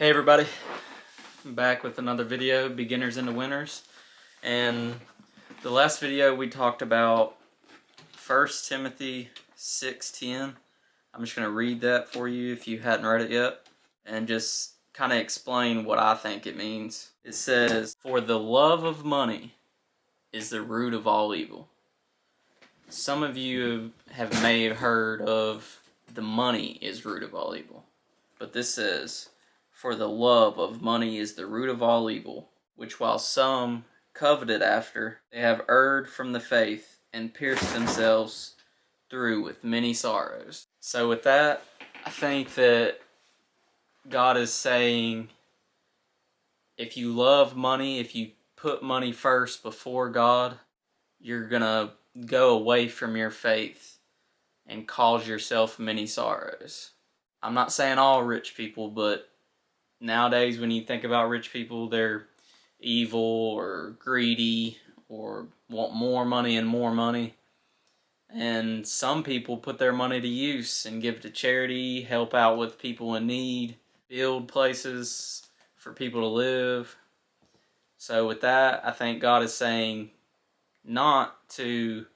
Hey everybody, I'm back with another video, Beginners into Winners. And the last video we talked about 1 Timothy 6:10. I'm just going to read that for you if you hadn't read it yet, and just kind of explain what I think it means. It says, "For the love of money is the root of all evil." Some of you may have heard of the money is root of all evil, but this says, "For the love of money is the root of all evil, which while some coveted after, they have erred from the faith and pierced themselves through with many sorrows." So with that, I think that God is saying, if you love money, if you put money first before God, you're going to go away from your faith and cause yourself many sorrows. I'm not saying all rich people, but nowadays, when you think about rich people, they're evil or greedy or want more money and more money. And some people put their money to use and give to charity, help out with people in need, build places for people to live. So with that, I think God is saying not to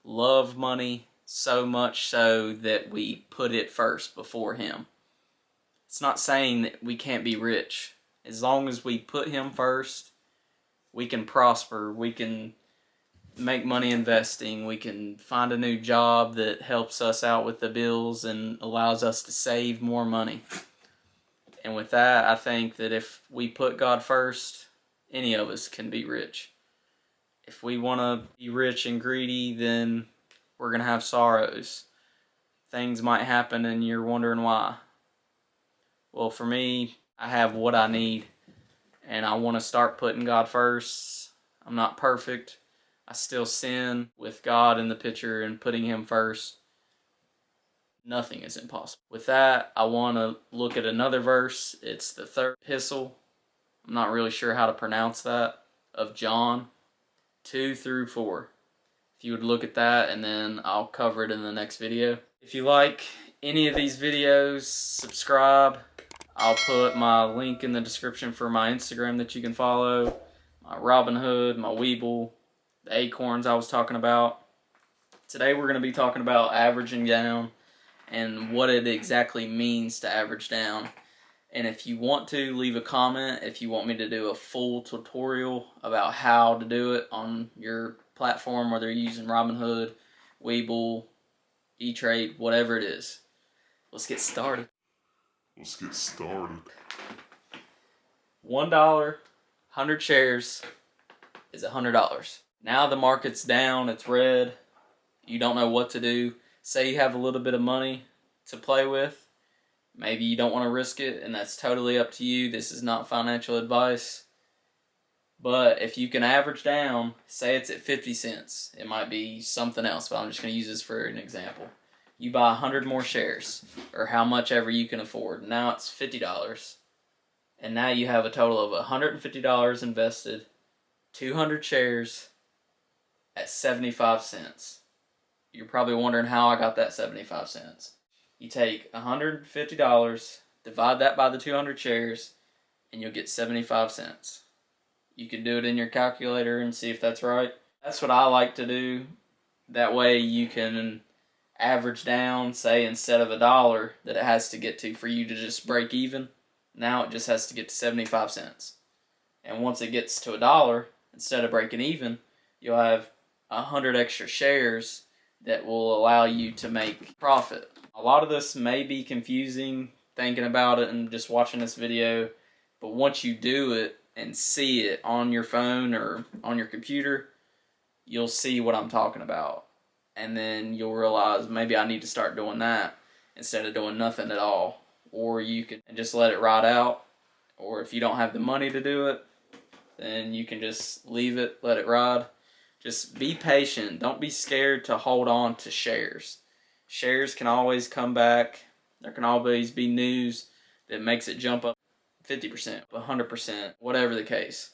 love money so much so that we put it first before Him. It's not saying that we can't be rich. As long as we put Him first, we can prosper, we can make money investing, we can find a new job that helps us out with the bills and allows us to save more money. And with that, I think that if we put God first, any of us can be rich. If we want to be rich and greedy, then we're going to have sorrows. Things might happen and you're wondering why. Well, for me, I have what I need, and I want to start putting God first. I'm not perfect. I still sin. With God in the picture and putting Him first, nothing is impossible. With that, I want to look at another verse. It's the third epistle. I'm not really sure how to pronounce that, of John 2-4. If you would look at that, and then I'll cover it in the next video. If you like any of these videos, subscribe. I'll put my link in the description for my Instagram that you can follow, my Robinhood, my Weeble, the Acorns I was talking about. Today we're going to be talking about averaging down and what it exactly means to average down. And if you want to, leave a comment if you want me to do a full tutorial about how to do it on your platform, whether you're using Robinhood, Weeble, E-Trade, whatever it is. Let's get started. $1, 100 shares is $100. Now the market's down, it's red, you don't know what to do. Say you have a little bit of money to play with. Maybe you don't want to risk it, and that's totally up to you. This is not financial advice. But if you can average down, say it's at 50 cents. It might be something else, but I'm just going to use this for an example. You buy 100 more shares, or how much ever you can afford. Now it's $50. And now you have a total of $150 invested, 200 shares at 75 cents. You're probably wondering how I got that 75 cents. You take $150, divide that by the 200 shares, and you'll get 75 cents. You can do it in your calculator and see if that's right. That's what I like to do. That way you can average down, say instead of $1 that it has to get to for you to just break even, now it just has to get to 75 cents. And once it gets to $1, instead of breaking even, you'll have 100 extra shares that will allow you to make profit. A lot of this may be confusing thinking about it and just watching this video, but once you do it and see it on your phone or on your computer, you'll see what I'm talking about. And then you'll realize maybe I need to start doing that instead of doing nothing at all. Or you can just let it ride out. Or if you don't have the money to do it, then you can just leave it, let it ride. Just be patient. Don't be scared to hold on to shares. Shares can always come back. There can always be news that makes it jump up 50%, 100%, whatever the case.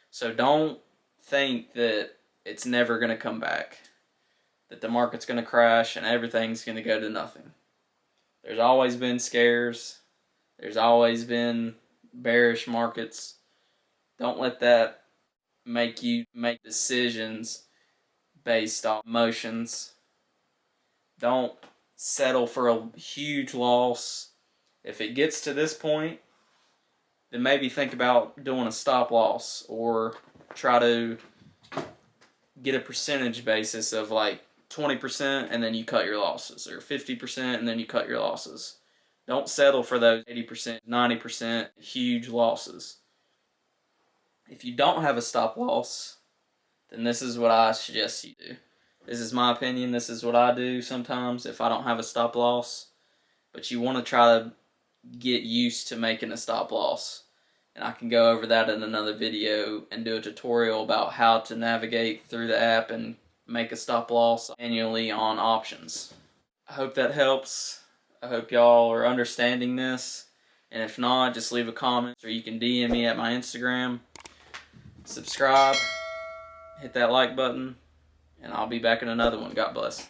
So don't think that it's never going to come back, that the market's going to crash and everything's going to go to nothing. There's always been scares. There's always been bearish markets. Don't let that make you make decisions based on emotions. Don't settle for a huge loss. If it gets to this point, then maybe think about doing a stop loss, or try to get a percentage basis of like 20% and then you cut your losses, or 50% and then you cut your losses. Don't settle for those 80%, 90% huge losses. If you don't have a stop loss, then this is what I suggest you do. This is my opinion. This is what I do sometimes if I don't have a stop loss. But you want to try to get used to making a stop loss. And I can go over that in another video and do a tutorial about how to navigate through the app and make a stop loss manually on options. I hope that helps. I hope y'all are understanding this. And if not, just leave a comment, or you can DM me at my Instagram. Subscribe, hit that like button, and I'll be back in another one. God bless.